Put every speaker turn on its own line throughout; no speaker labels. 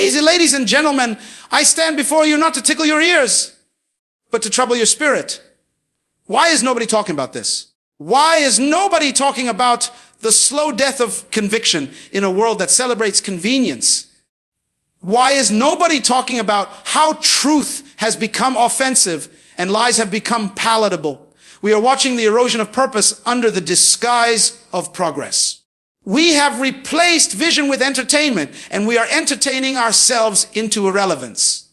easy. Ladies and gentlemen, I stand before you not to tickle your ears, but to trouble your spirit. Why is nobody talking about this? Why is nobody talking about the slow death of conviction in a world that celebrates convenience? Why is nobody talking about how truth has become offensive and lies have become palatable? We are watching the erosion of purpose under the disguise of progress. We have replaced vision with entertainment, and we are entertaining ourselves into irrelevance.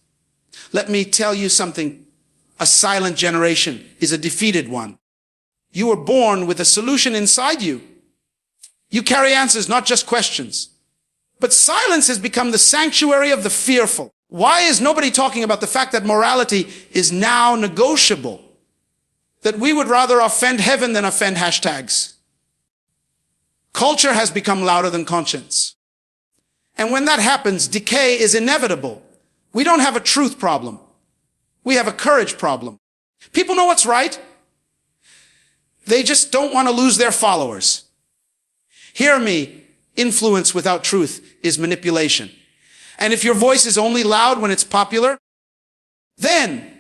Let me tell you something. A silent generation is a defeated one. You were born with a solution inside you. You carry answers, not just questions. But silence has become the sanctuary of the fearful. Why is nobody talking about the fact that morality is now negotiable? That we would rather offend heaven than offend hashtags. Culture has become louder than conscience. And when that happens, decay is inevitable. We don't have a truth problem. We have a courage problem. People know what's right. They just don't want to lose their followers. Hear me. Influence without truth is manipulation. And if your voice is only loud when it's popular, then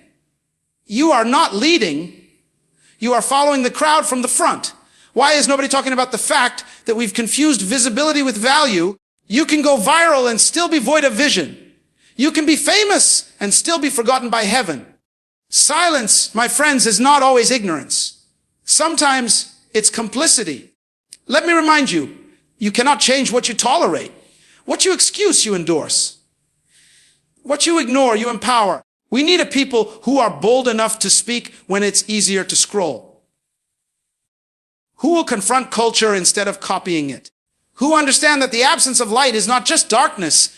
you are not leading. You are following the crowd from the front. Why is nobody talking about the fact that we've confused visibility with value? You can go viral and still be void of vision. You can be famous and still be forgotten by heaven. Silence, my friends, is not always ignorance. Sometimes it's complicity. Let me remind you, you cannot change what you tolerate. What you excuse, you endorse. What you ignore, you empower. We need a people who are bold enough to speak when it's easier to scroll. Who will confront culture instead of copying it? Who understand that the absence of light is not just darkness,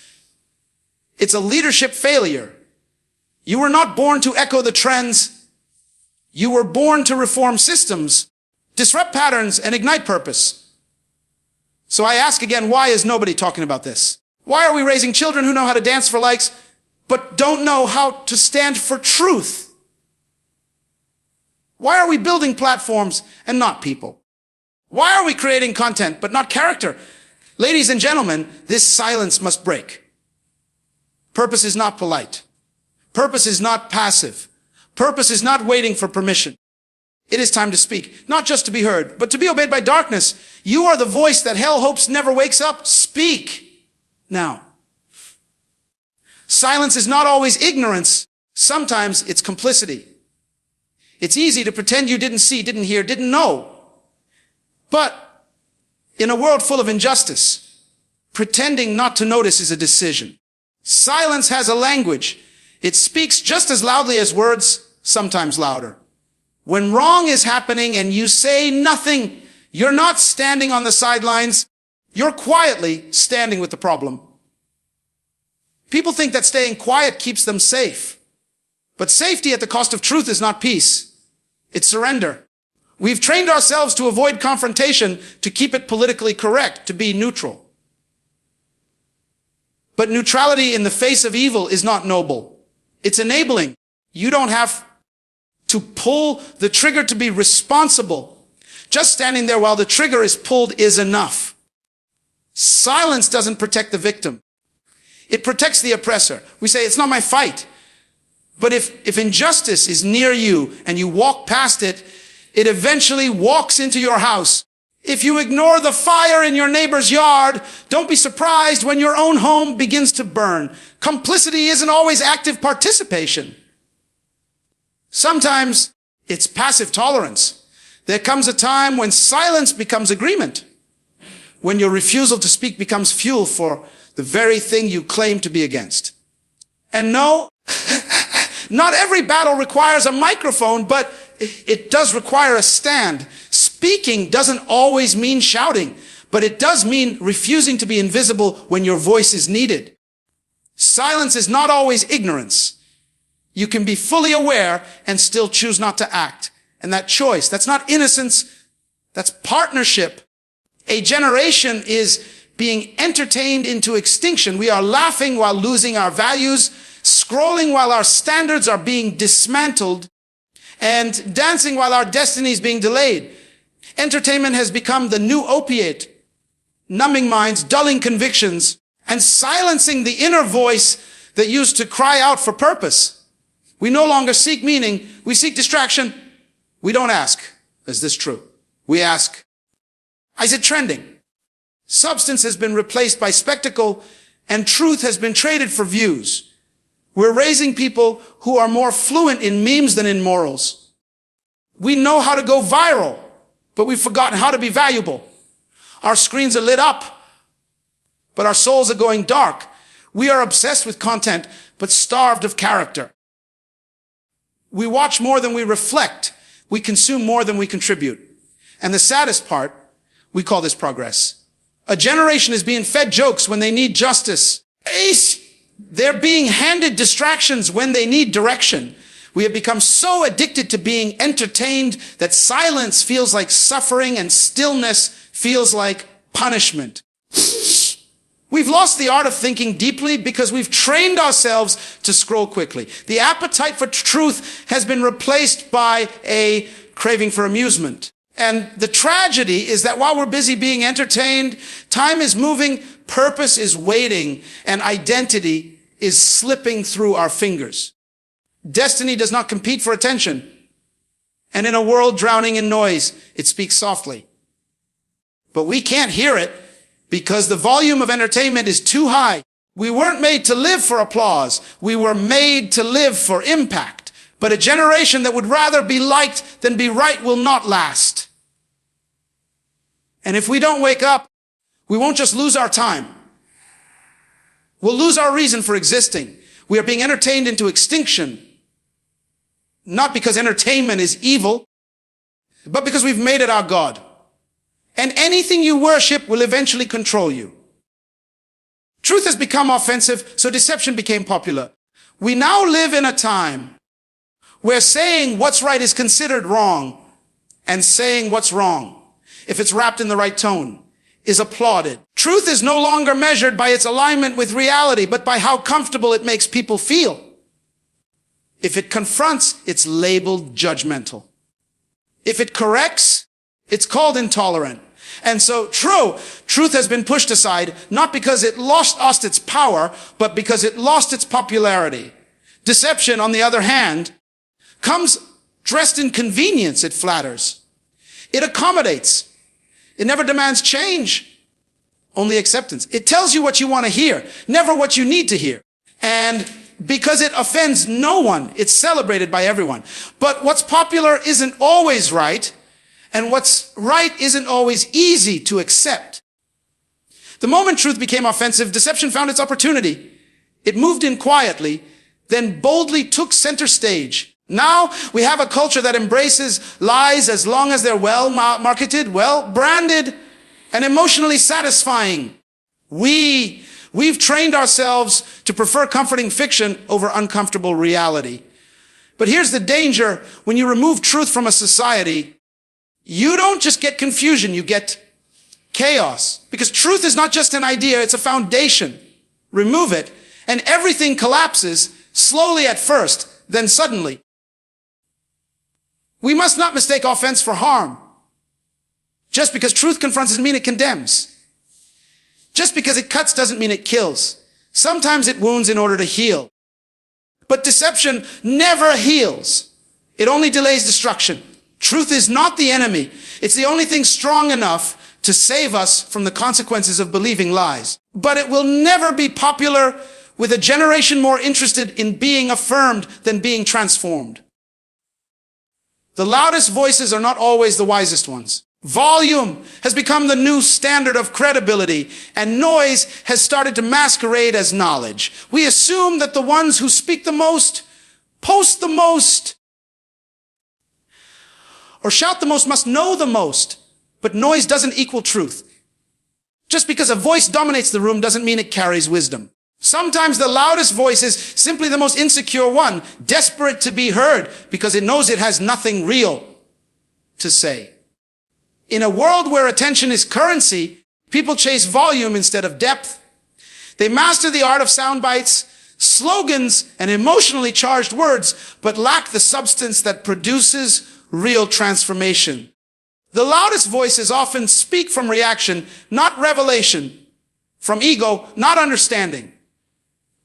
it's a leadership failure. You were not born to echo the trends. You were born to reform systems, disrupt patterns, and ignite purpose. So I ask again, why is nobody talking about this? Why are we raising children who know how to dance for likes, but don't know how to stand for truth? Why are we building platforms and not people? Why are we creating content, but not character? Ladies and gentlemen, this silence must break. Purpose is not polite. Purpose is not passive. Purpose is not waiting for permission. It is time to speak, not just to be heard, but to be obeyed by darkness. You are the voice that hell hopes never wakes up. Speak now. Silence is not always ignorance. Sometimes it's complicity. It's easy to pretend you didn't see, didn't hear, didn't know. But in a world full of injustice, pretending not to notice is a decision. Silence has a language. It speaks just as loudly as words, sometimes louder. When wrong is happening and you say nothing, you're not standing on the sidelines. You're quietly standing with the problem. People think that staying quiet keeps them safe. But safety at the cost of truth is not peace. It's surrender. We've trained ourselves to avoid confrontation, to keep it politically correct, to be neutral. But neutrality in the face of evil is not noble. It's enabling. You don't have to pull the trigger to be responsible. Just standing there while the trigger is pulled is enough. Silence doesn't protect the victim. It protects the oppressor. We say, it's not my fight. But if injustice is near you and you walk past it, it eventually walks into your house. If you ignore the fire in your neighbor's yard, don't be surprised when your own home begins to burn. Complicity isn't always active participation. Sometimes it's passive tolerance. There comes a time when silence becomes agreement, when your refusal to speak becomes fuel for the very thing you claim to be against. And no, not every battle requires a microphone, but it does require a stand. Speaking doesn't always mean shouting, but it does mean refusing to be invisible when your voice is needed. Silence is not always ignorance. You can be fully aware and still choose not to act. And that choice, that's not innocence, that's partnership. A generation is being entertained into extinction. We are laughing while losing our values, scrolling while our standards are being dismantled, and dancing while our destiny is being delayed. Entertainment has become the new opiate, numbing minds, dulling convictions, and silencing the inner voice that used to cry out for purpose. We no longer seek meaning. We seek distraction. We don't ask, is this true? We ask, is it trending? Substance has been replaced by spectacle, and truth has been traded for views. We're raising people who are more fluent in memes than in morals. We know how to go viral, but we've forgotten how to be valuable. Our screens are lit up, but our souls are going dark. We are obsessed with content, but starved of character. We watch more than we reflect. We consume more than we contribute. And the saddest part, we call this progress. A generation is being fed jokes when they need justice. They're being handed distractions when they need direction. We have become so addicted to being entertained that silence feels like suffering and stillness feels like punishment. We've lost the art of thinking deeply because we've trained ourselves to scroll quickly. The appetite for truth has been replaced by a craving for amusement. And the tragedy is that while we're busy being entertained, time is moving, purpose is waiting, and identity is slipping through our fingers. Destiny does not compete for attention. And in a world drowning in noise, it speaks softly. But we can't hear it because the volume of entertainment is too high. We weren't made to live for applause. We were made to live for impact. But a generation that would rather be liked than be right will not last. And if we don't wake up, we won't just lose our time. We'll lose our reason for existing. We are being entertained into extinction. Not because entertainment is evil, but because we've made it our God. And anything you worship will eventually control you. Truth has become offensive, so deception became popular. We now live in a time where saying what's right is considered wrong, and saying what's wrong, if it's wrapped in the right tone, is applauded. Truth is no longer measured by its alignment with reality, but by how comfortable it makes people feel. If it confronts, it's labeled judgmental. If it corrects, it's called intolerant. And so truth has been pushed aside, not because it lost its power, but because it lost its popularity. Deception, on the other hand, comes dressed in convenience. It flatters. It accommodates. It never demands change, only acceptance. It tells you what you want to hear, never what you need to hear. And because it offends no one, it's celebrated by everyone. But what's popular isn't always right, and what's right isn't always easy to accept. The moment truth became offensive, deception found its opportunity. It moved in quietly, then boldly took center stage. Now we have a culture that embraces lies as long as they're well marketed, well branded, and emotionally satisfying. We've trained ourselves to prefer comforting fiction over uncomfortable reality. But here's the danger: when you remove truth from a society, you don't just get confusion, you get chaos. Because truth is not just an idea, it's a foundation. Remove it, and everything collapses, slowly at first, then suddenly. We must not mistake offense for harm. Just because truth confronts doesn't mean it condemns. Just because it cuts doesn't mean it kills. Sometimes it wounds in order to heal. But deception never heals. It only delays destruction. Truth is not the enemy. It's the only thing strong enough to save us from the consequences of believing lies. But it will never be popular with a generation more interested in being affirmed than being transformed. The loudest voices are not always the wisest ones. Volume has become the new standard of credibility, and noise has started to masquerade as knowledge. We assume that the ones who speak the most, post the most, or shout the most must know the most. But noise doesn't equal truth. Just because a voice dominates the room doesn't mean it carries wisdom. Sometimes the loudest voice is simply the most insecure one, desperate to be heard because it knows it has nothing real to say. In a world where attention is currency, people chase volume instead of depth. They master the art of sound bites, slogans, and emotionally charged words, but lack the substance that produces real transformation. The loudest voices often speak from reaction, not revelation. From ego, not understanding.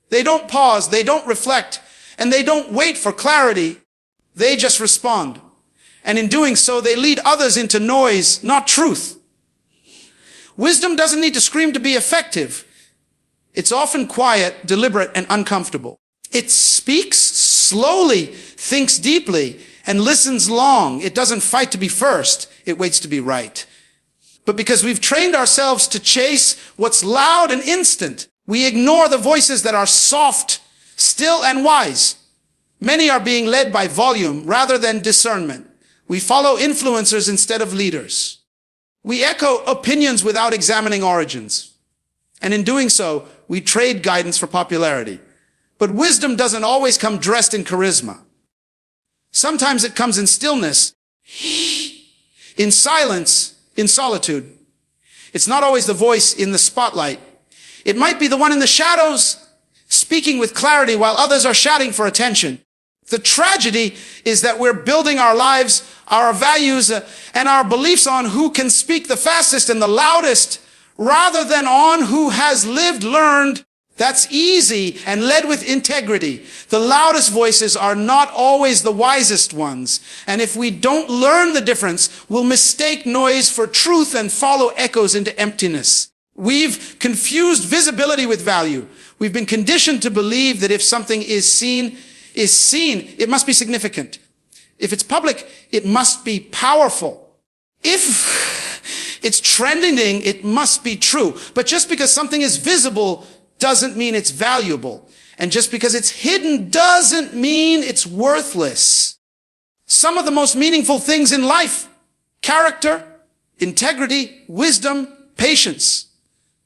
They don't pause, they don't reflect, and they don't wait for clarity. They just respond. And in doing so, they lead others into noise, not truth. Wisdom doesn't need to scream to be effective. It's often quiet, deliberate, and uncomfortable. It speaks slowly, thinks deeply, and listens long. It doesn't fight to be first. It waits to be right. But because we've trained ourselves to chase what's loud and instant, we ignore the voices that are soft, still, and wise. Many are being led by volume rather than discernment. We follow influencers instead of leaders. We echo opinions without examining origins. And in doing so, we trade guidance for popularity. But wisdom doesn't always come dressed in charisma. Sometimes it comes in stillness, in silence, in solitude. It's not always the voice in the spotlight. It might be the one in the shadows, speaking with clarity while others are shouting for attention. The tragedy is that we're building our lives, our values, and our beliefs on who can speak the fastest and the loudest, rather than on who has lived, learned. That's easy and led with integrity. The loudest voices are not always the wisest ones. And if we don't learn the difference, we'll mistake noise for truth and follow echoes into emptiness. We've confused visibility with value. We've been conditioned to believe that if something is seen, it must be significant. If it's public, it must be powerful. If it's trending, it must be true. But just because something is visible doesn't mean it's valuable. And just because it's hidden doesn't mean it's worthless. Some of the most meaningful things in life, character, integrity, wisdom, patience,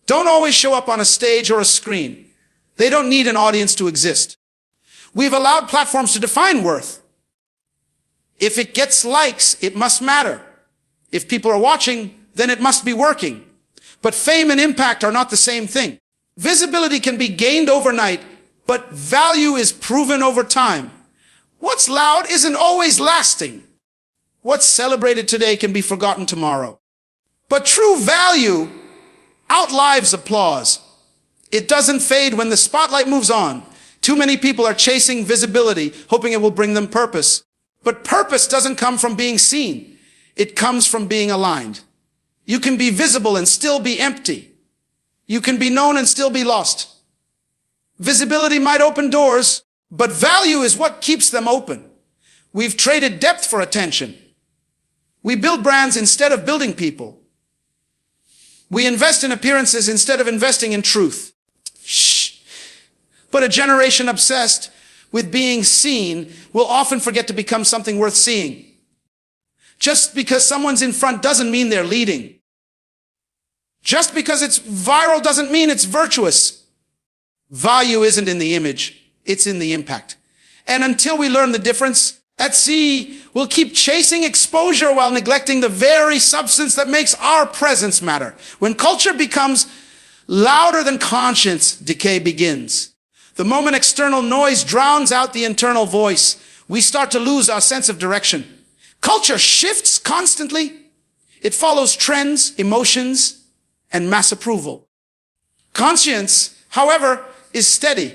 don't always show up on a stage or a screen. They don't need an audience to exist. We've allowed platforms to define worth. If it gets likes, it must matter. If people are watching, then it must be working. But fame and impact are not the same thing. Visibility can be gained overnight, but value is proven over time. What's loud isn't always lasting. What's celebrated today can be forgotten tomorrow. But true value outlives applause. It doesn't fade when the spotlight moves on. Too many people are chasing visibility, hoping it will bring them purpose. But purpose doesn't come from being seen. It comes from being aligned. You can be visible and still be empty. You can be known and still be lost. Visibility might open doors, but value is what keeps them open. We've traded depth for attention. We build brands instead of building people. We invest in appearances instead of investing in truth. But a generation obsessed with being seen will often forget to become something worth seeing. Just because someone's in front doesn't mean they're leading. Just because it's viral doesn't mean it's virtuous. Value isn't in the image, it's in the impact. And until we learn the difference, at sea, we'll keep chasing exposure while neglecting the very substance that makes our presence matter. When culture becomes louder than conscience, decay begins. The moment external noise drowns out the internal voice, we start to lose our sense of direction. Culture shifts constantly. It follows trends, emotions, and mass approval. Conscience, however, is steady.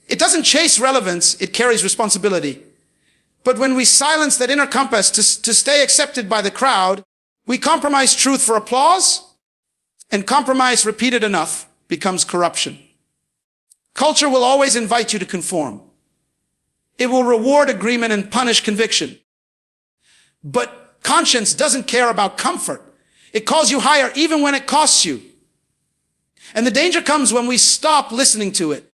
It doesn't chase relevance, it carries responsibility. But when we silence that inner compass to stay accepted by the crowd, we compromise truth for applause, and compromise repeated enough becomes corruption. Culture will always invite you to conform. It will reward agreement and punish conviction. But conscience doesn't care about comfort. It calls you higher even when it costs you. And the danger comes when we stop listening to it.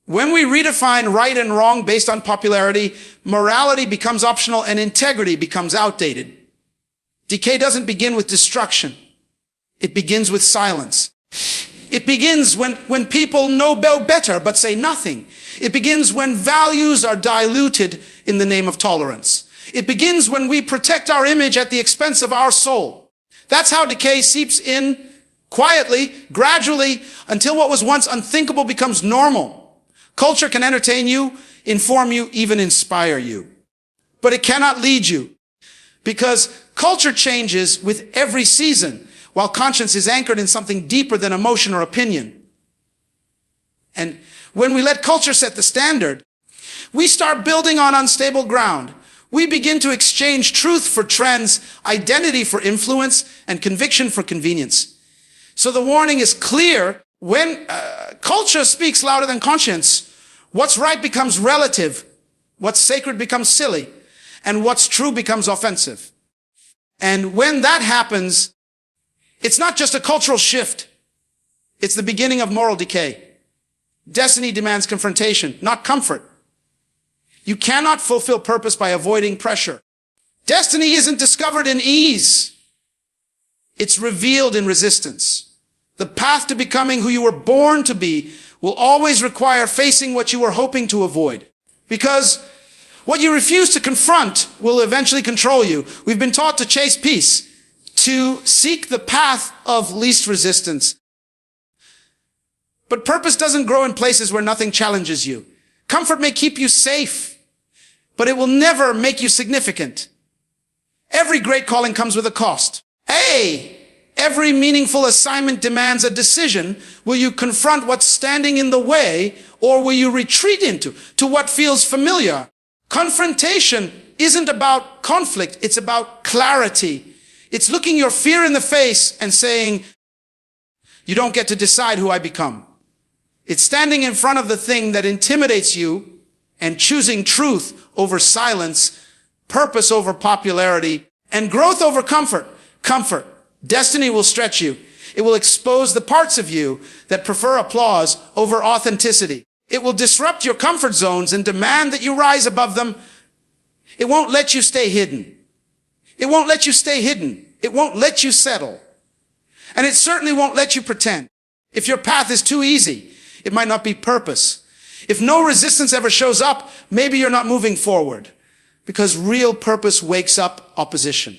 When we redefine right and wrong based on popularity, morality becomes optional and integrity becomes outdated. Decay doesn't begin with destruction. It begins with silence. It begins when people know better but say nothing. It begins when values are diluted in the name of tolerance. It begins when we protect our image at the expense of our soul. That's how decay seeps in quietly, gradually, until what was once unthinkable becomes normal. Culture can entertain you, inform you, even inspire you. But it cannot lead you, because culture changes with every season. while conscience is anchored in something deeper than emotion or opinion. And when we let culture set the standard, we start building on unstable ground. We begin to exchange truth for trends, identity for influence, and conviction for convenience. So the warning is clear. When culture speaks louder than conscience, what's right becomes relative, what's sacred becomes silly, and what's true becomes offensive. And when that happens, it's not just a cultural shift. It's the beginning of moral decay. Destiny demands confrontation, not comfort. You cannot fulfill purpose by avoiding pressure. Destiny isn't discovered in ease. It's revealed in resistance. The path to becoming who you were born to be will always require facing what you were hoping to avoid. Because what you refuse to confront will eventually control you. We've been taught to chase peace, to seek the path of least resistance. But purpose doesn't grow in places where nothing challenges you. Comfort may keep you safe, but it will never make you significant. Every great calling comes with a cost. Every meaningful assignment demands a decision. Will you confront what's standing in the way, or will you retreat to what feels familiar? Confrontation isn't about conflict, it's about clarity. It's looking your fear in the face and saying, you don't get to decide who I become. It's standing in front of the thing that intimidates you and choosing truth over silence, purpose over popularity, and growth over comfort. Comfort. Destiny will stretch you. It will expose the parts of you that prefer applause over authenticity. It will disrupt your comfort zones and demand that you rise above them. It won't let you stay hidden. It won't let you stay hidden. It won't let you settle. And it certainly won't let you pretend. If your path is too easy, it might not be purpose. If no resistance ever shows up, maybe you're not moving forward. Because real purpose wakes up opposition.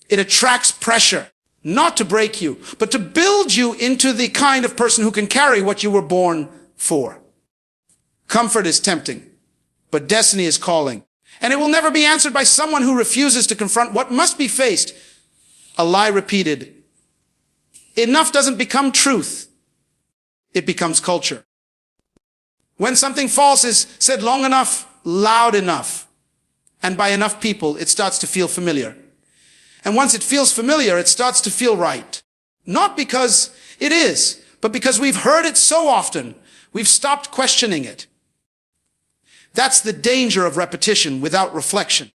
It attracts pressure, not to break you, but to build you into the kind of person who can carry what you were born for. Comfort is tempting, but destiny is calling. And it will never be answered by someone who refuses to confront what must be faced. A lie repeated. Enough doesn't become truth. It becomes culture. When something false is said long enough, loud enough, and by enough people, it starts to feel familiar. And once it feels familiar, it starts to feel right. Not because it is, but because we've heard it so often, we've stopped questioning it. That's the danger of repetition without reflection.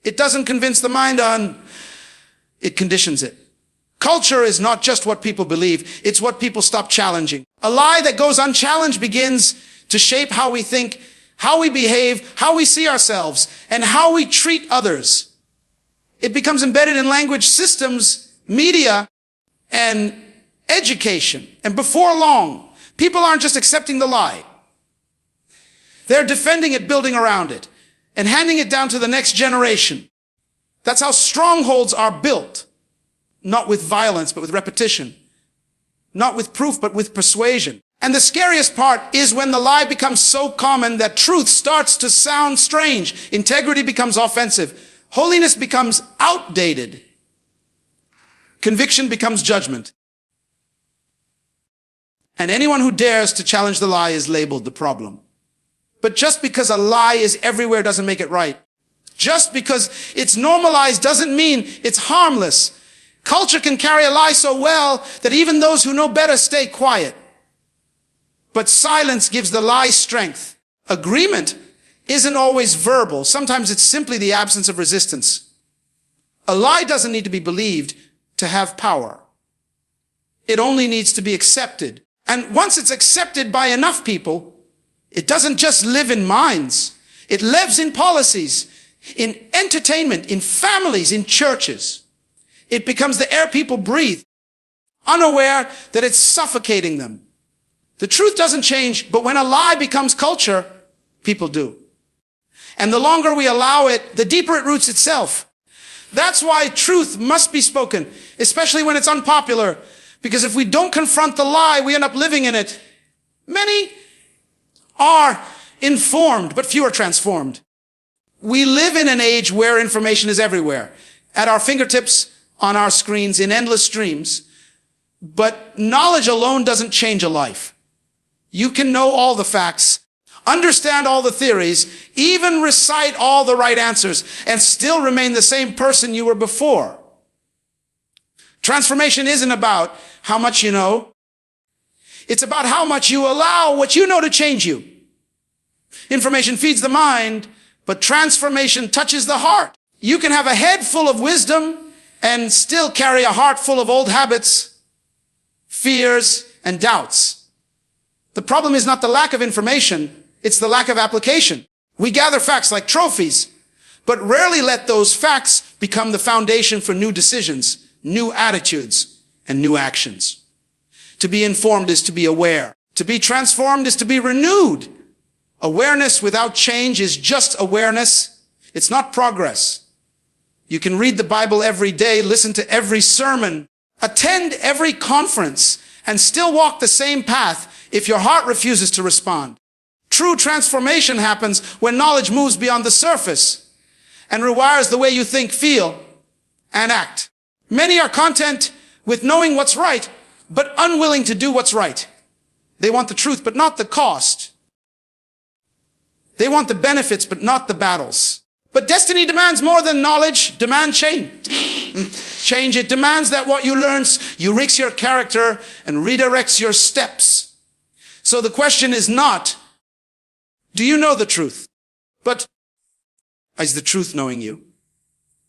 It doesn't convince the mind it conditions it. Culture is not just what people believe, it's what people stop challenging. A lie that goes unchallenged begins to shape how we think, how we behave, how we see ourselves, and how we treat others. It becomes embedded in language systems, media, and education. And before long, people aren't just accepting the lie. They're defending it, building around it, and handing it down to the next generation. That's how strongholds are built. Not with violence, but with repetition. Not with proof, but with persuasion. And the scariest part is when the lie becomes so common that truth starts to sound strange. Integrity becomes offensive. Holiness becomes outdated. Conviction becomes judgment. And anyone who dares to challenge the lie is labeled the problem. But just because a lie is everywhere doesn't make it right. Just because it's normalized doesn't mean it's harmless. Culture can carry a lie so well that even those who know better stay quiet. But silence gives the lie strength. Agreement isn't always verbal. Sometimes it's simply the absence of resistance. A lie doesn't need to be believed to have power. It only needs to be accepted. And once it's accepted by enough people, it doesn't just live in minds. It lives in policies, in entertainment, in families, in churches. It becomes the air people breathe, unaware that it's suffocating them. The truth doesn't change, but when a lie becomes culture, people do. And the longer we allow it, the deeper it roots itself. That's why truth must be spoken, especially when it's unpopular. Because if we don't confront the lie, we end up living in it. Many are informed, but few are transformed. We live in an age where information is everywhere, at our fingertips, on our screens in endless streams, but knowledge alone doesn't change a life. You can know all the facts, understand all the theories, even recite all the right answers, and still remain the same person you were before. Transformation isn't about how much you know. It's about how much you allow what you know to change you. Information feeds the mind, but transformation touches the heart. You can have a head full of wisdom and still carry a heart full of old habits, fears, and doubts. The problem is not the lack of information, it's the lack of application. We gather facts like trophies, but rarely let those facts become the foundation for new decisions, new attitudes, and new actions. To be informed is to be aware. To be transformed is to be renewed. Awareness without change is just awareness. It's not progress. You can read the Bible every day, listen to every sermon, attend every conference, and still walk the same path if your heart refuses to respond. True transformation happens when knowledge moves beyond the surface and rewires the way you think, feel, and act. Many are content with knowing what's right, but unwilling to do what's right. They want the truth, but not the cost. They want the benefits, but not the battles. But destiny demands more than knowledge. Demand change. Change. It demands that what you learn, you rigs your character and redirects your steps. So the question is not, do you know the truth? But is the truth knowing you?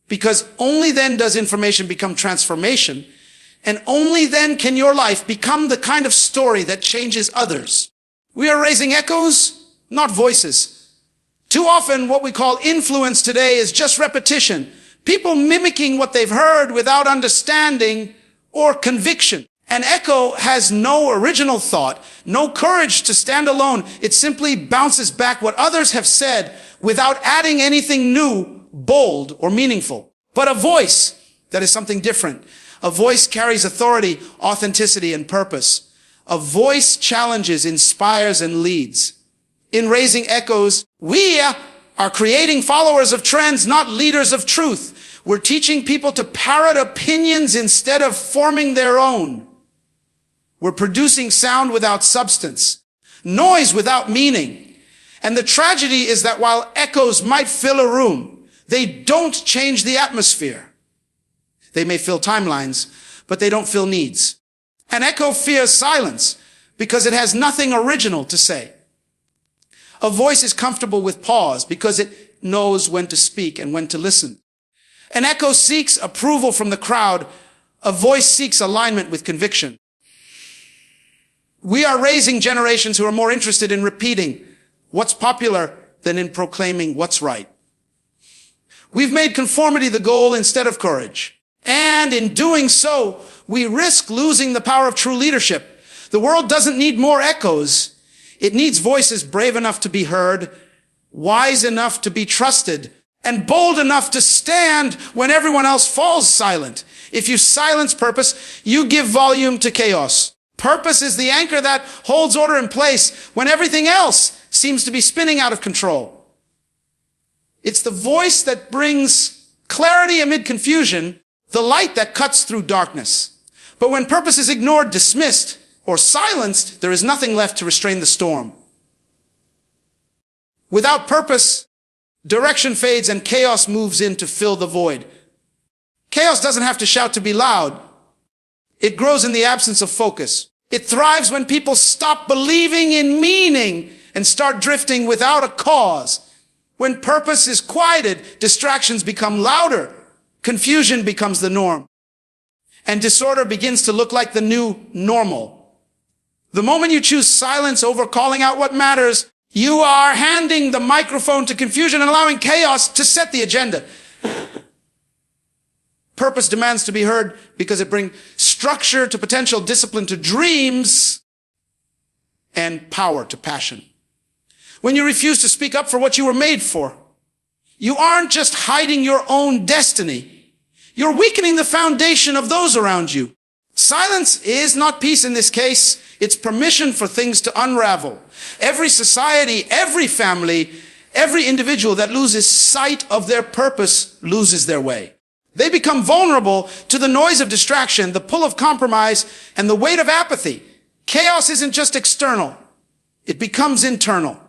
Because only then does information become transformation, and only then can your life become the kind of story that changes others. We are raising echoes, not voices. Too often what we call influence today is just repetition. People mimicking what they've heard without understanding or conviction. An echo has no original thought, no courage to stand alone. It simply bounces back what others have said without adding anything new, bold, or meaningful. But a voice, that is something different. A voice carries authority, authenticity, and purpose. A voice challenges, inspires, and leads. In raising echoes, we are creating followers of trends, not leaders of truth. We're teaching people to parrot opinions instead of forming their own. We're producing sound without substance, noise without meaning. And the tragedy is that while echoes might fill a room, they don't change the atmosphere. They may fill timelines, but they don't fill needs. An echo fears silence because it has nothing original to say. A voice is comfortable with pause because it knows when to speak and when to listen. An echo seeks approval from the crowd. A voice seeks alignment with conviction. We are raising generations who are more interested in repeating what's popular than in proclaiming what's right. We've made conformity the goal instead of courage. And in doing so, we risk losing the power of true leadership. The world doesn't need more echoes. It needs voices brave enough to be heard, wise enough to be trusted, and bold enough to stand when everyone else falls silent. If you silence purpose, you give volume to chaos. Purpose is the anchor that holds order in place when everything else seems to be spinning out of control. It's the voice that brings clarity amid confusion, the light that cuts through darkness. But when purpose is ignored, dismissed, or silenced, there is nothing left to restrain the storm. Without purpose, direction fades and chaos moves in to fill the void. Chaos doesn't have to shout to be loud. It grows in the absence of focus. It thrives when people stop believing in meaning and start drifting without a cause. When purpose is quieted, distractions become louder. Confusion becomes the norm. And disorder begins to look like the new normal. The moment you choose silence over calling out what matters, you are handing the microphone to confusion and allowing chaos to set the agenda. Purpose demands to be heard because it brings structure to potential, discipline to dreams, and power to passion. When you refuse to speak up for what you were made for, you aren't just hiding your own destiny. You're weakening the foundation of those around you. Silence is not peace in this case. It's permission for things to unravel. Every society, every family, every individual that loses sight of their purpose loses their way. They become vulnerable to the noise of distraction, the pull of compromise, and the weight of apathy. Chaos isn't just external. It becomes internal.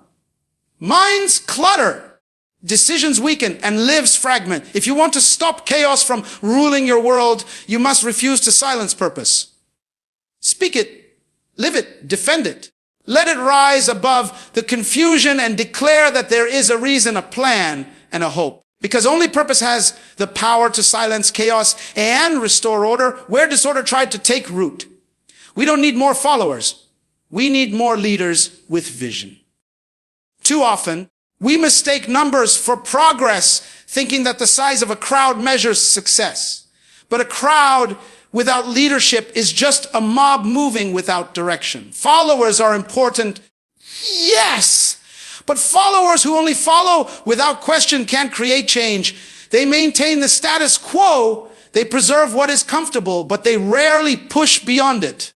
Minds clutter, decisions weaken, and lives fragment. If you want to stop chaos from ruling your world, you must refuse to silence purpose. Speak it, live it, defend it. Let it rise above the confusion and declare that there is a reason, a plan, and a hope. Because only purpose has the power to silence chaos and restore order where disorder tried to take root. We don't need more followers. We need more leaders with vision. Too often, we mistake numbers for progress, thinking that the size of a crowd measures success. But a crowd without leadership is just a mob moving without direction. Followers are important, yes. But followers who only follow without question can't create change. They maintain the status quo. They preserve what is comfortable, but they rarely push beyond it.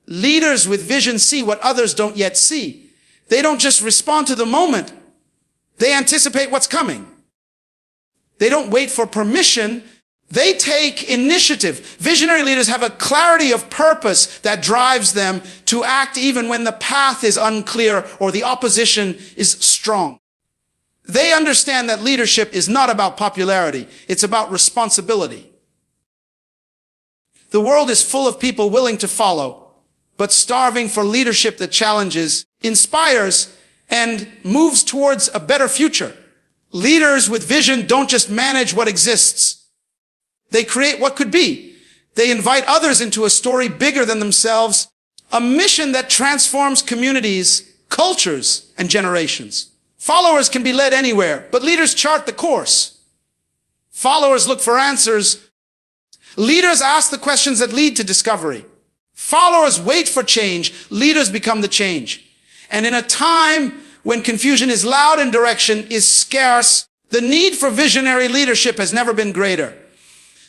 Leaders with vision see what others don't yet see. They don't just respond to the moment. They anticipate what's coming. They don't wait for permission. They take initiative. Visionary leaders have a clarity of purpose that drives them to act even when the path is unclear or the opposition is strong. They understand that leadership is not about popularity. It's about responsibility. The world is full of people willing to follow, but starving for leadership that challenges, inspires, and moves towards a better future. Leaders with vision don't just manage what exists. They create what could be. They invite others into a story bigger than themselves, a mission that transforms communities, cultures, and generations. Followers can be led anywhere, but leaders chart the course. Followers look for answers. Leaders ask the questions that lead to discovery. Followers wait for change. Leaders become the change. And in a time when confusion is loud and direction is scarce, the need for visionary leadership has never been greater.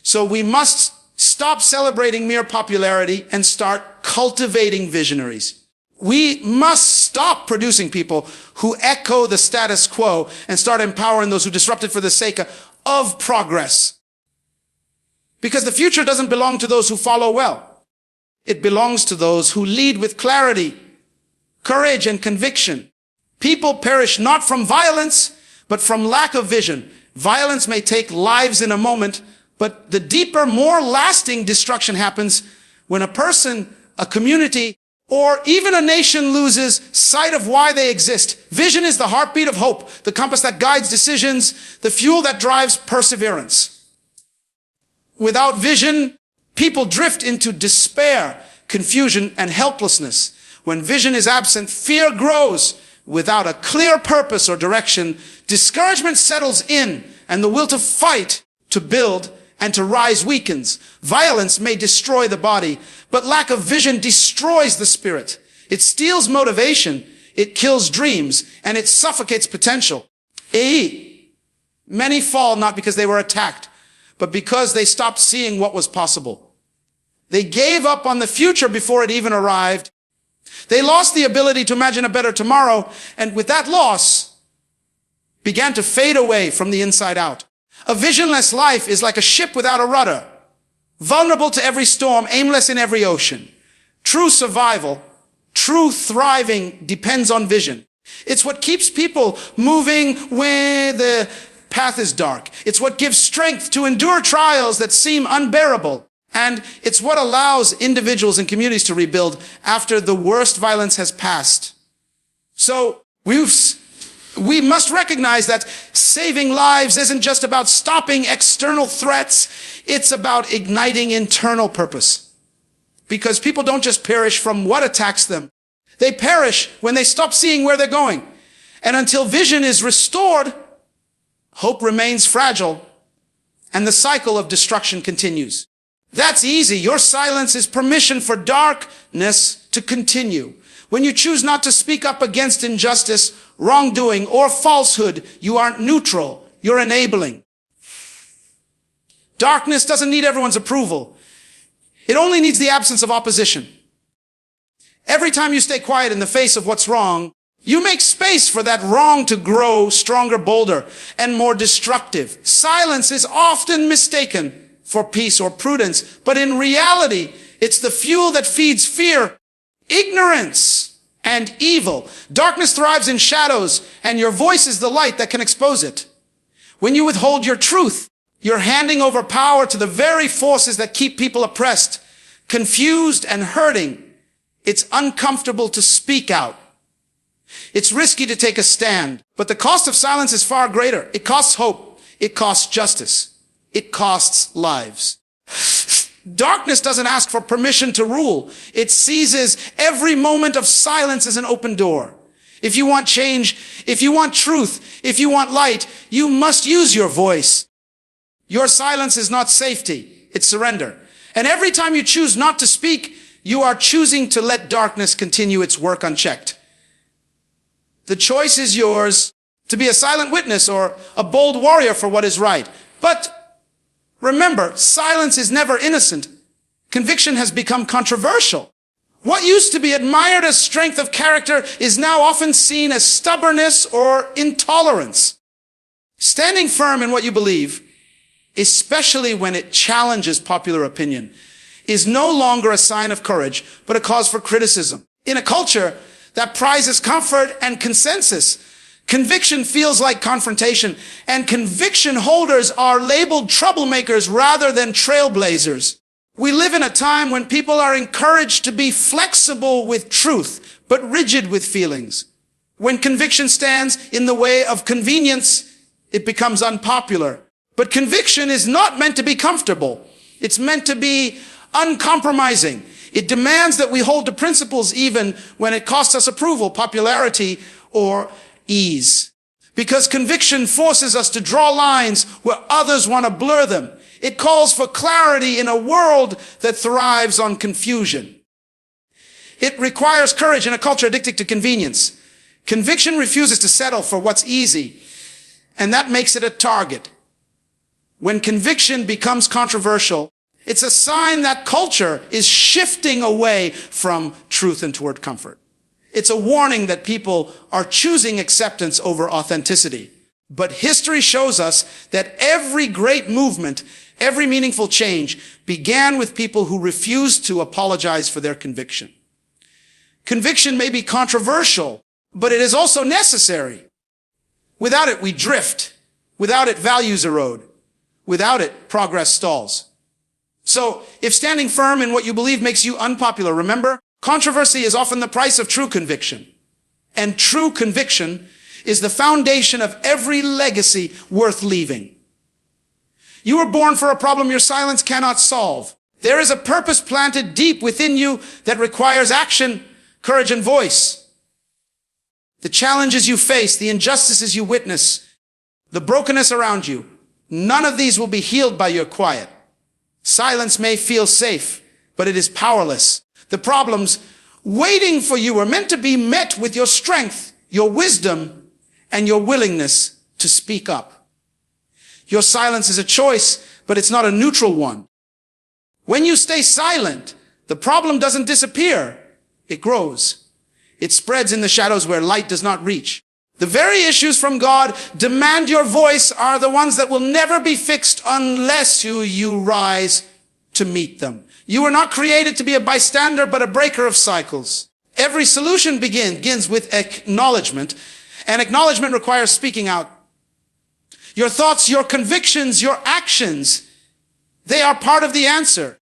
So we must stop celebrating mere popularity and start cultivating visionaries. We must stop producing people who echo the status quo and start empowering those who disrupt it for the sake of progress. Because the future doesn't belong to those who follow well. It belongs to those who lead with clarity, courage, and conviction. People perish not from violence, but from lack of vision. Violence may take lives in a moment, but the deeper, more lasting destruction happens when a person, a community, or even a nation loses sight of why they exist. Vision is the heartbeat of hope, the compass that guides decisions, the fuel that drives perseverance. Without vision, people drift into despair, confusion, and helplessness. When vision is absent, fear grows. Without a clear purpose or direction, discouragement settles in, and the will to fight, to build, and to rise weakens. Violence may destroy the body, but lack of vision destroys the spirit. It steals motivation, it kills dreams, and it suffocates potential. Many fall not because they were attacked, but because they stopped seeing what was possible. They gave up on the future before it even arrived. They lost the ability to imagine a better tomorrow, and with that loss, began to fade away from the inside out. A visionless life is like a ship without a rudder, vulnerable to every storm, aimless in every ocean. True survival, true thriving depends on vision. It's what keeps people moving when the path is dark. It's what gives strength to endure trials that seem unbearable. And it's what allows individuals and communities to rebuild after the worst violence has passed. So we must recognize that saving lives isn't just about stopping external threats. It's about igniting internal purpose. Because people don't just perish from what attacks them. They perish when they stop seeing where they're going. And until vision is restored, hope remains fragile, and the cycle of destruction continues. That's easy. Your silence is permission for darkness to continue. When you choose not to speak up against injustice, wrongdoing, or falsehood, you aren't neutral. You're enabling. Darkness doesn't need everyone's approval. It only needs the absence of opposition. Every time you stay quiet in the face of what's wrong, You make space for that wrong to grow stronger, bolder, and more destructive. Silence is often mistaken for peace or prudence, but in reality, it's the fuel that feeds fear, ignorance, and evil. Darkness thrives in shadows, and your voice is the light that can expose it. When you withhold your truth, you're handing over power to the very forces that keep people oppressed, confused, and hurting. It's uncomfortable to speak out. It's risky to take a stand, but the cost of silence is far greater. It costs hope. It costs justice. It costs lives. Darkness doesn't ask for permission to rule. It seizes every moment of silence as an open door. If you want change, if you want truth, if you want light, you must use your voice. Your silence is not safety, it's surrender. And every time you choose not to speak, you are choosing to let darkness continue its work unchecked. The choice is yours to be a silent witness or a bold warrior for what is right. But remember, silence is never innocent. Conviction has become controversial. What used to be admired as strength of character is now often seen as stubbornness or intolerance. Standing firm in what you believe, especially when it challenges popular opinion, is no longer a sign of courage, but a cause for criticism. In a culture that prizes comfort and consensus, conviction feels like confrontation, and conviction holders are labeled troublemakers rather than trailblazers. We live in a time when people are encouraged to be flexible with truth, but rigid with feelings. When conviction stands in the way of convenience, it becomes unpopular. But conviction is not meant to be comfortable. It's meant to be uncompromising. It demands that we hold to principles even when it costs us approval, popularity, or ease. Because conviction forces us to draw lines where others want to blur them. It calls for clarity in a world that thrives on confusion. It requires courage in a culture addicted to convenience. Conviction refuses to settle for what's easy, and that makes it a target. When conviction becomes controversial, it's a sign that culture is shifting away from truth and toward comfort. It's a warning that people are choosing acceptance over authenticity. But history shows us that every great movement, every meaningful change began with people who refused to apologize for their conviction. Conviction may be controversial, but it is also necessary. Without it, we drift. Without it, values erode. Without it, progress stalls. So, if standing firm in what you believe makes you unpopular, remember, controversy is often the price of true conviction. And true conviction is the foundation of every legacy worth leaving. You were born for a problem your silence cannot solve. There is a purpose planted deep within you that requires action, courage, and voice. The challenges you face, the injustices you witness, the brokenness around you, none of these will be healed by your quiet. Silence may feel safe, but it is powerless. The problems waiting for you are meant to be met with your strength, your wisdom, and your willingness to speak up. Your silence is a choice, but it's not a neutral one. When you stay silent, the problem doesn't disappear. It grows. It spreads in the shadows where light does not reach. The very issues from God demand your voice are the ones that will never be fixed unless you rise to meet them. You were not created to be a bystander, but a breaker of cycles. Every solution begins with acknowledgement, and acknowledgement requires speaking out. Your thoughts, your convictions, your actions, they are part of the answer.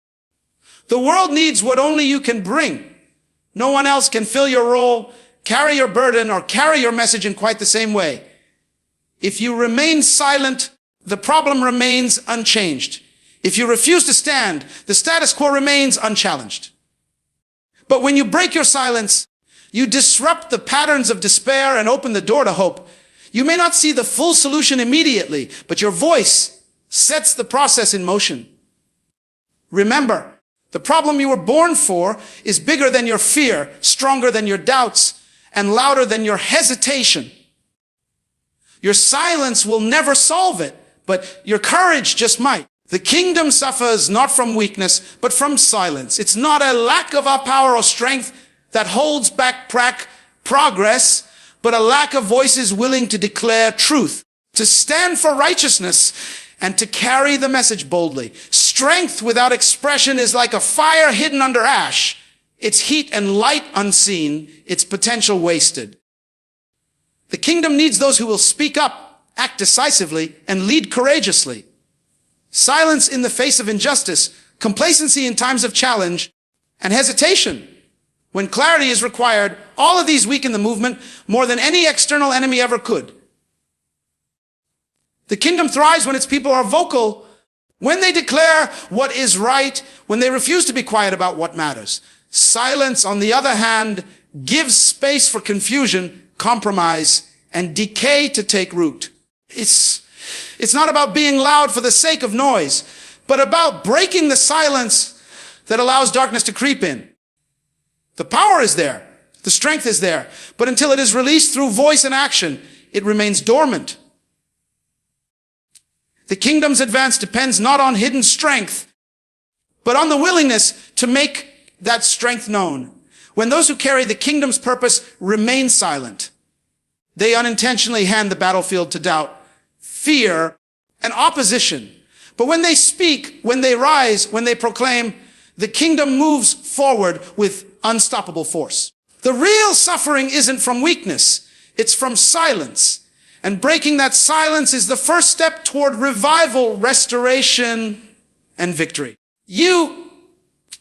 The world needs what only you can bring. No one else can fill your role, carry your burden, or carry your message in quite the same way. If you remain silent, the problem remains unchanged. If you refuse to stand, the status quo remains unchallenged. But when you break your silence, you disrupt the patterns of despair and open the door to hope. You may not see the full solution immediately, but your voice sets the process in motion. Remember, the problem you were born for is bigger than your fear, stronger than your doubts, and louder than your hesitation. Your silence will never solve it, but your courage just might. The kingdom suffers not from weakness, but from silence. It's not a lack of our power or strength that holds back progress, but a lack of voices willing to declare truth, to stand for righteousness, and to carry the message boldly. Strength without expression is like a fire hidden under ash, its heat and light unseen, its potential wasted. The kingdom needs those who will speak up, act decisively, and lead courageously. Silence in the face of injustice, complacency in times of challenge, and hesitation when clarity is required, all of these weaken the movement more than any external enemy ever could. The kingdom thrives when its people are vocal, when they declare what is right, when they refuse to be quiet about what matters. Silence, on the other hand, gives space for confusion, compromise, and decay to take root. It's not about being loud for the sake of noise, but about breaking the silence that allows darkness to creep in. The power is there, the strength is there, but until it is released through voice and action, it remains dormant. The kingdom's advance depends not on hidden strength, but on the willingness to make that strength known. When those who carry the kingdom's purpose remain silent, they unintentionally hand the battlefield to doubt, fear, and opposition. But when they speak, when they rise, when they proclaim, the kingdom moves forward with unstoppable force. The real suffering isn't from weakness, it's from silence. And breaking that silence is the first step toward revival, restoration, and victory. You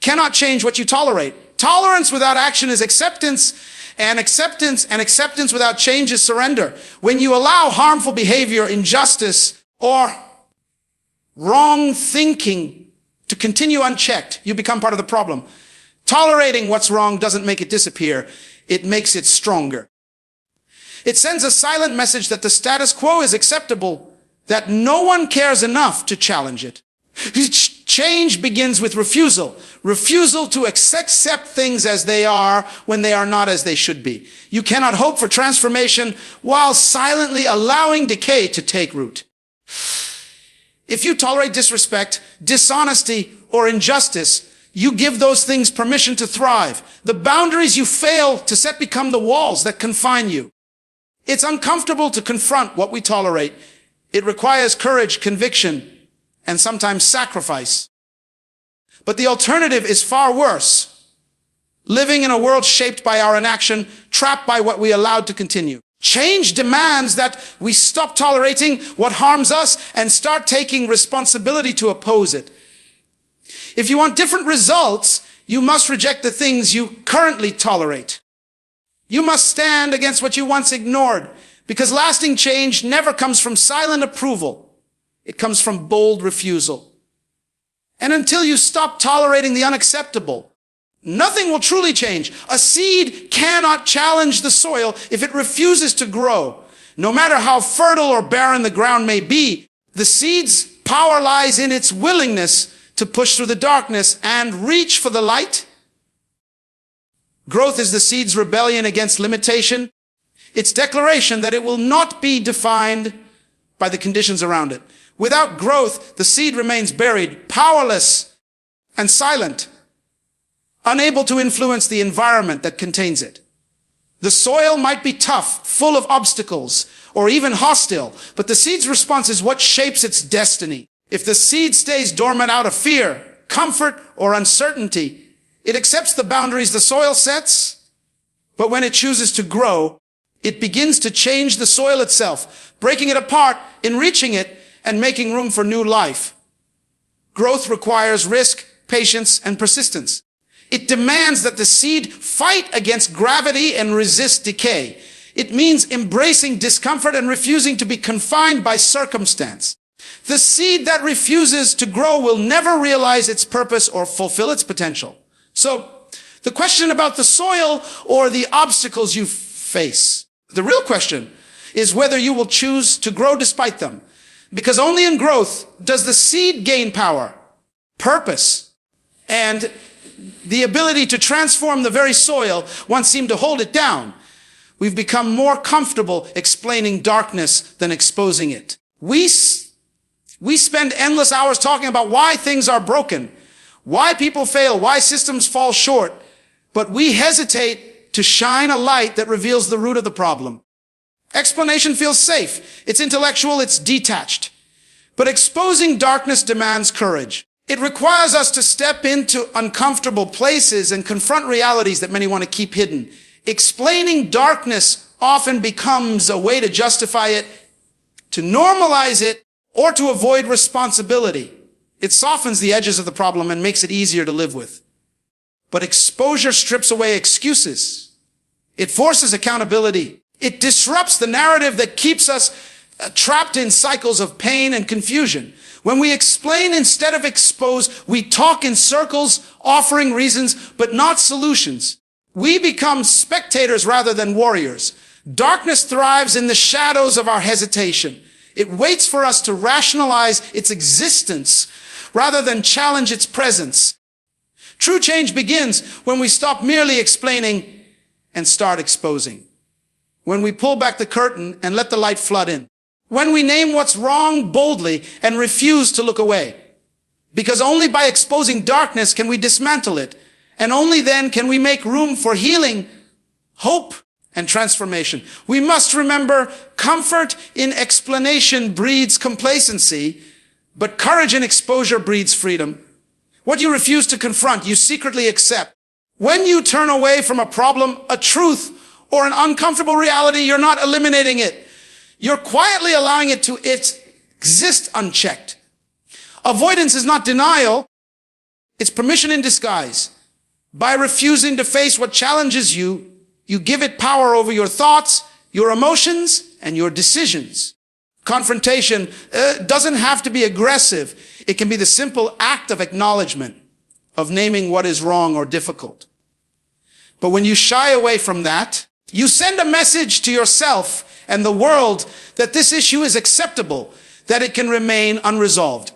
cannot change what you tolerate. Tolerance without action is acceptance, and acceptance without change is surrender. When you allow harmful behavior, injustice, or wrong thinking to continue unchecked, you become part of the problem. Tolerating what's wrong doesn't make it disappear. It makes it stronger. It sends a silent message that the status quo is acceptable, that no one cares enough to challenge it. Change begins with refusal. Refusal to accept things as they are when they are not as they should be. You cannot hope for transformation while silently allowing decay to take root. If you tolerate disrespect, dishonesty, or injustice, you give those things permission to thrive. The boundaries you fail to set become the walls that confine you. It's uncomfortable to confront what we tolerate. It requires courage, conviction, and sometimes sacrifice. But the alternative is far worse. Living in a world shaped by our inaction, trapped by what we allowed to continue. Change demands that we stop tolerating what harms us and start taking responsibility to oppose it. If you want different results, you must reject the things you currently tolerate. You must stand against what you once ignored, because lasting change never comes from silent approval. It comes from bold refusal. And until you stop tolerating the unacceptable, nothing will truly change. A seed cannot challenge the soil if it refuses to grow. No matter how fertile or barren the ground may be, the seed's power lies in its willingness to push through the darkness and reach for the light. Growth is the seed's rebellion against limitation. Its declaration that it will not be defined by the conditions around it. Without growth, the seed remains buried, powerless and silent, unable to influence the environment that contains it. The soil might be tough, full of obstacles, or even hostile, but the seed's response is what shapes its destiny. If the seed stays dormant out of fear, comfort, or uncertainty, it accepts the boundaries the soil sets, but when it chooses to grow, it begins to change the soil itself, breaking it apart, enriching it, and making room for new life. Growth requires risk, patience, and persistence. It demands that the seed fight against gravity and resist decay. It means embracing discomfort and refusing to be confined by circumstance. The seed that refuses to grow will never realize its purpose or fulfill its potential. So, the question about the soil or the obstacles you face, the real question is whether you will choose to grow despite them. Because only in growth does the seed gain power, purpose, and the ability to transform the very soil once seemed to hold it down. We've become more comfortable explaining darkness than exposing it. We spend endless hours talking about why things are broken, why people fail, why systems fall short, but we hesitate to shine a light that reveals the root of the problem. Explanation feels safe. It's intellectual, it's detached. But exposing darkness demands courage. It requires us to step into uncomfortable places and confront realities that many want to keep hidden. Explaining darkness often becomes a way to justify it, to normalize it, or to avoid responsibility. It softens the edges of the problem and makes it easier to live with. But exposure strips away excuses. It forces accountability. It disrupts the narrative that keeps us trapped in cycles of pain and confusion. When we explain instead of expose, we talk in circles, offering reasons, but not solutions. We become spectators rather than warriors. Darkness thrives in the shadows of our hesitation. It waits for us to rationalize its existence rather than challenge its presence. True change begins when we stop merely explaining and start exposing. When we pull back the curtain and let the light flood in. When we name what's wrong boldly and refuse to look away. Because only by exposing darkness can we dismantle it. And only then can we make room for healing, hope, and transformation. We must remember, comfort in explanation breeds complacency, but courage in exposure breeds freedom. What you refuse to confront, you secretly accept. When you turn away from a problem, a truth, or an uncomfortable reality, you're not eliminating it. You're quietly allowing it to exist unchecked. Avoidance is not denial. It's permission in disguise. By refusing to face what challenges you, you give it power over your thoughts, your emotions, and your decisions. Confrontation doesn't have to be aggressive. It can be the simple act of acknowledgement, of naming what is wrong or difficult. But when you shy away from that, you send a message to yourself and the world that this issue is acceptable, that it can remain unresolved.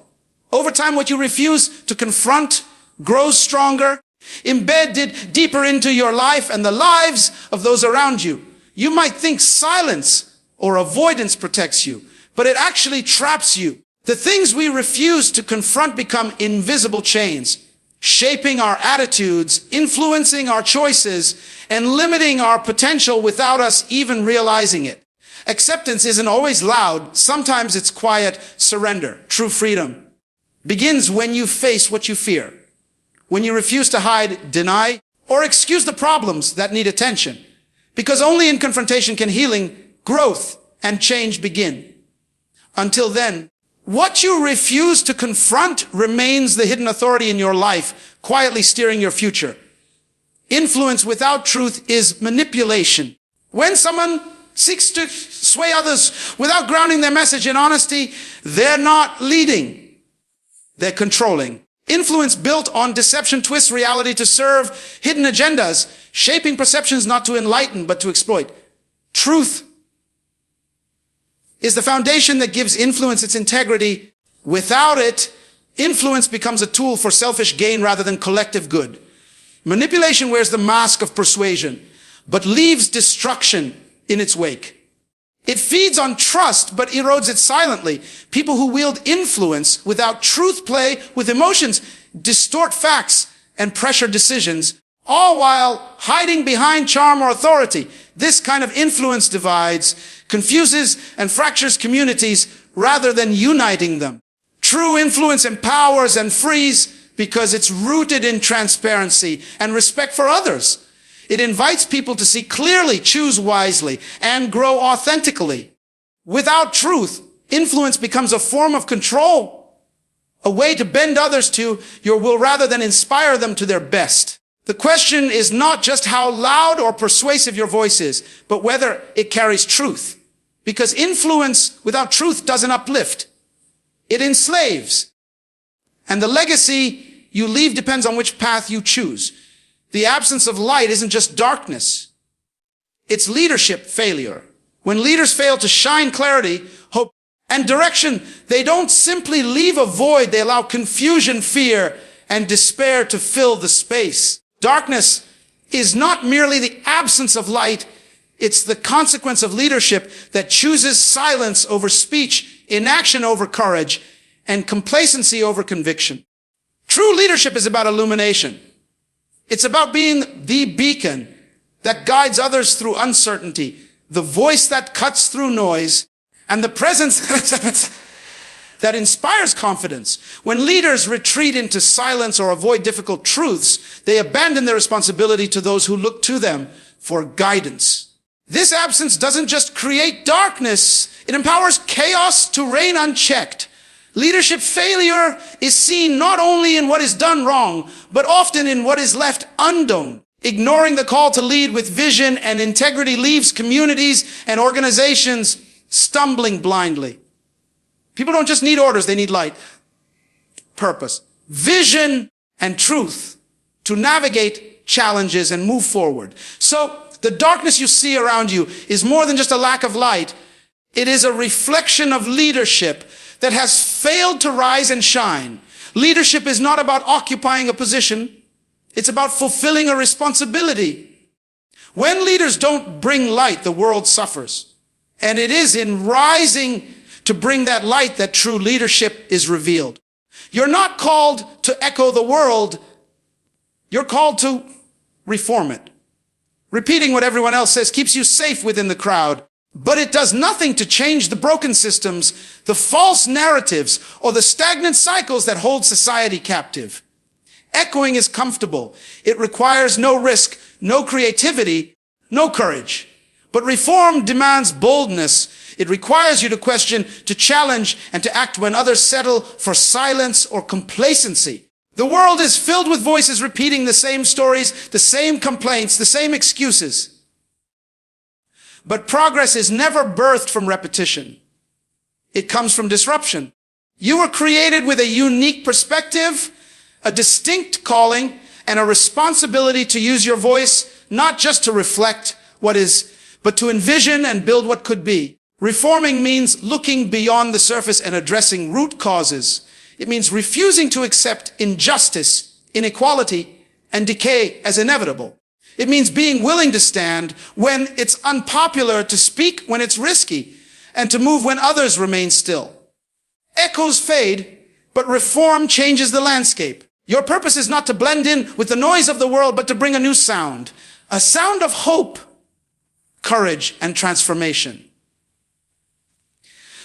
Over time, what you refuse to confront grows stronger, embedded deeper into your life and the lives of those around you. You might think silence or avoidance protects you, but it actually traps you. The things we refuse to confront become invisible chains, shaping our attitudes, influencing our choices, and limiting our potential without us even realizing it. Acceptance isn't always loud. Sometimes it's quiet surrender. True freedom begins when you face what you fear. When you refuse to hide, deny, or excuse the problems that need attention. Because only in confrontation can healing, growth, and change begin. Until then, what you refuse to confront remains the hidden authority in your life, quietly steering your future. Influence without truth is manipulation. When someone seeks to sway others without grounding their message in honesty, they're not leading. They're controlling. Influence built on deception twists reality to serve hidden agendas, shaping perceptions not to enlighten but to exploit. Truth is the foundation that gives influence its integrity. Without it, influence becomes a tool for selfish gain rather than collective good. Manipulation wears the mask of persuasion, but leaves destruction in its wake. It feeds on trust, but erodes it silently. People who wield influence without truth play with emotions, distort facts, and pressure decisions, all while hiding behind charm or authority. This kind of influence divides, confuses, and fractures communities rather than uniting them. True influence empowers and frees because it's rooted in transparency and respect for others. It invites people to see clearly, choose wisely, and grow authentically. Without truth, influence becomes a form of control, a way to bend others to your will rather than inspire them to their best. The question is not just how loud or persuasive your voice is, but whether it carries truth. Because influence without truth doesn't uplift. It enslaves. And the legacy you leave depends on which path you choose. The absence of light isn't just darkness. It's leadership failure. When leaders fail to shine clarity, hope, and direction, they don't simply leave a void. They allow confusion, fear, and despair to fill the space. Darkness is not merely the absence of light. It's the consequence of leadership that chooses silence over speech, inaction over courage, and complacency over conviction. True leadership is about illumination. It's about being the beacon that guides others through uncertainty, the voice that cuts through noise, and the presence that inspires confidence. When leaders retreat into silence or avoid difficult truths, they abandon their responsibility to those who look to them for guidance. This absence doesn't just create darkness, it empowers chaos to reign unchecked. Leadership failure is seen not only in what is done wrong, but often in what is left undone. Ignoring the call to lead with vision and integrity leaves communities and organizations stumbling blindly. People don't just need orders, they need light, purpose, vision, and truth to navigate challenges and move forward. So the darkness you see around you is more than just a lack of light. It is a reflection of leadership that has failed to rise and shine. Leadership is not about occupying a position. It's about fulfilling a responsibility. When leaders don't bring light, the world suffers. And it is in rising to bring that light that true leadership is revealed. You're not called to echo the world. You're called to reform it. Repeating what everyone else says keeps you safe within the crowd, but it does nothing to change the broken systems, the false narratives, or the stagnant cycles that hold society captive. Echoing is comfortable. It requires no risk, no creativity, no courage. But reform demands boldness. It requires you to question, to challenge, and to act when others settle for silence or complacency. The world is filled with voices repeating the same stories, the same complaints, the same excuses. But progress is never birthed from repetition. It comes from disruption. You were created with a unique perspective, a distinct calling, and a responsibility to use your voice, not just to reflect what is, but to envision and build what could be. Reforming means looking beyond the surface and addressing root causes. It means refusing to accept injustice, inequality, and decay as inevitable. It means being willing to stand when it's unpopular, to speak when it's risky, and to move when others remain still. Echoes fade, but reform changes the landscape. Your purpose is not to blend in with the noise of the world, but to bring a new sound. A sound of hope, courage, and transformation.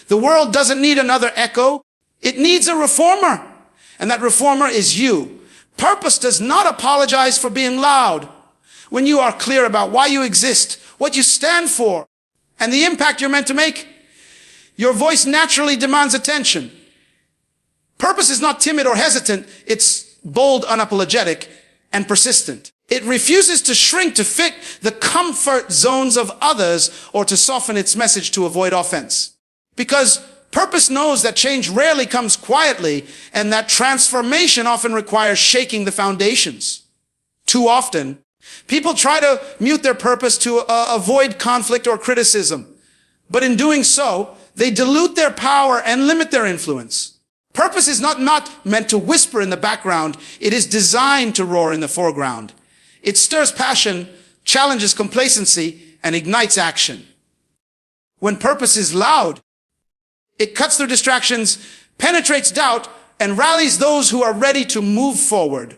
The world doesn't need another echo. It needs a reformer. And that reformer is you. Purpose does not apologize for being loud. When you are clear about why you exist, what you stand for, and the impact you're meant to make, your voice naturally demands attention. Purpose is not timid or hesitant. It's bold, unapologetic, and persistent. It refuses to shrink to fit the comfort zones of others or to soften its message to avoid offense. Because purpose knows that change rarely comes quietly and that transformation often requires shaking the foundations. Too often, people try to mute their purpose to avoid conflict or criticism. But in doing so, they dilute their power and limit their influence. Purpose is not meant to whisper in the background. It is designed to roar in the foreground. It stirs passion, challenges complacency, and ignites action. When purpose is loud, it cuts through distractions, penetrates doubt, and rallies those who are ready to move forward.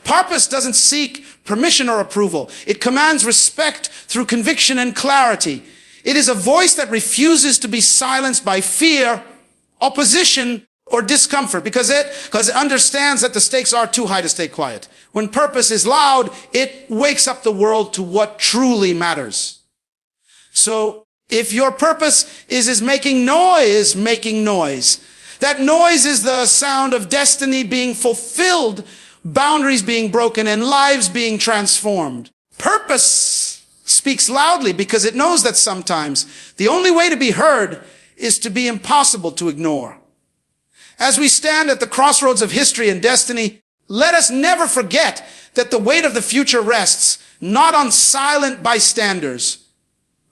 Purpose doesn't seek permission or approval. It commands respect through conviction and clarity. It is a voice that refuses to be silenced by fear, opposition, or discomfort because it understands that the stakes are too high to stay quiet. When purpose is loud, it wakes up the world to what truly matters. So if your purpose is making noise, that noise is the sound of destiny being fulfilled, boundaries being broken, and lives being transformed. Purpose speaks loudly because it knows that sometimes the only way to be heard is to be impossible to ignore. As we stand at the crossroads of history and destiny, let us never forget that the weight of the future rests not on silent bystanders,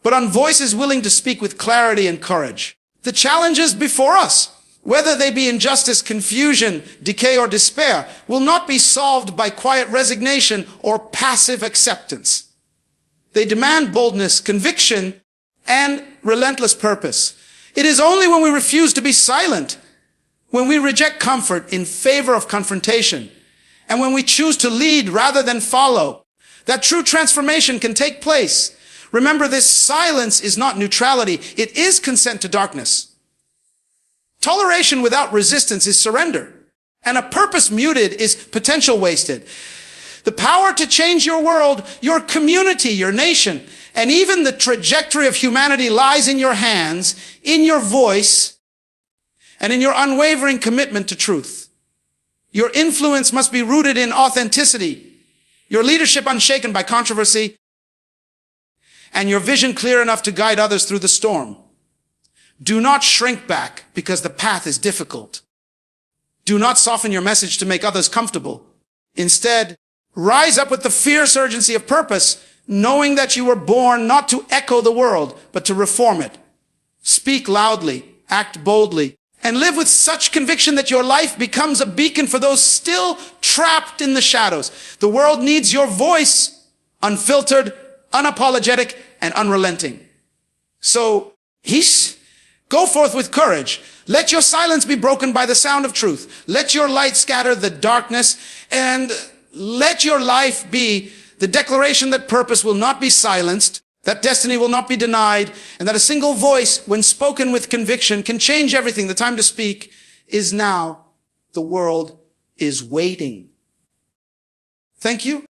but on voices willing to speak with clarity and courage. The challenges before us, whether they be injustice, confusion, decay, or despair, will not be solved by quiet resignation or passive acceptance. They demand boldness, conviction, and relentless purpose. It is only when we refuse to be silent, when we reject comfort in favor of confrontation, and when we choose to lead rather than follow, that true transformation can take place. Remember, this silence is not neutrality. It is consent to darkness. Toleration without resistance is surrender. And a purpose muted is potential wasted. The power to change your world, your community, your nation, and even the trajectory of humanity lies in your hands, in your voice, and in your unwavering commitment to truth. Your influence must be rooted in authenticity, your leadership unshaken by controversy, and your vision clear enough to guide others through the storm. Do not shrink back because the path is difficult. Do not soften your message to make others comfortable. Instead, rise up with the fierce urgency of purpose, knowing that you were born not to echo the world, but to reform it. Speak loudly, act boldly, and live with such conviction that your life becomes a beacon for those still trapped in the shadows. The world needs your voice, unfiltered, unapologetic, and unrelenting. So, go forth with courage. Let your silence be broken by the sound of truth. Let your light scatter the darkness, and let your life be the declaration that purpose will not be silenced, that destiny will not be denied, and that a single voice, when spoken with conviction, can change everything. The time to speak is now. The world is waiting. Thank you.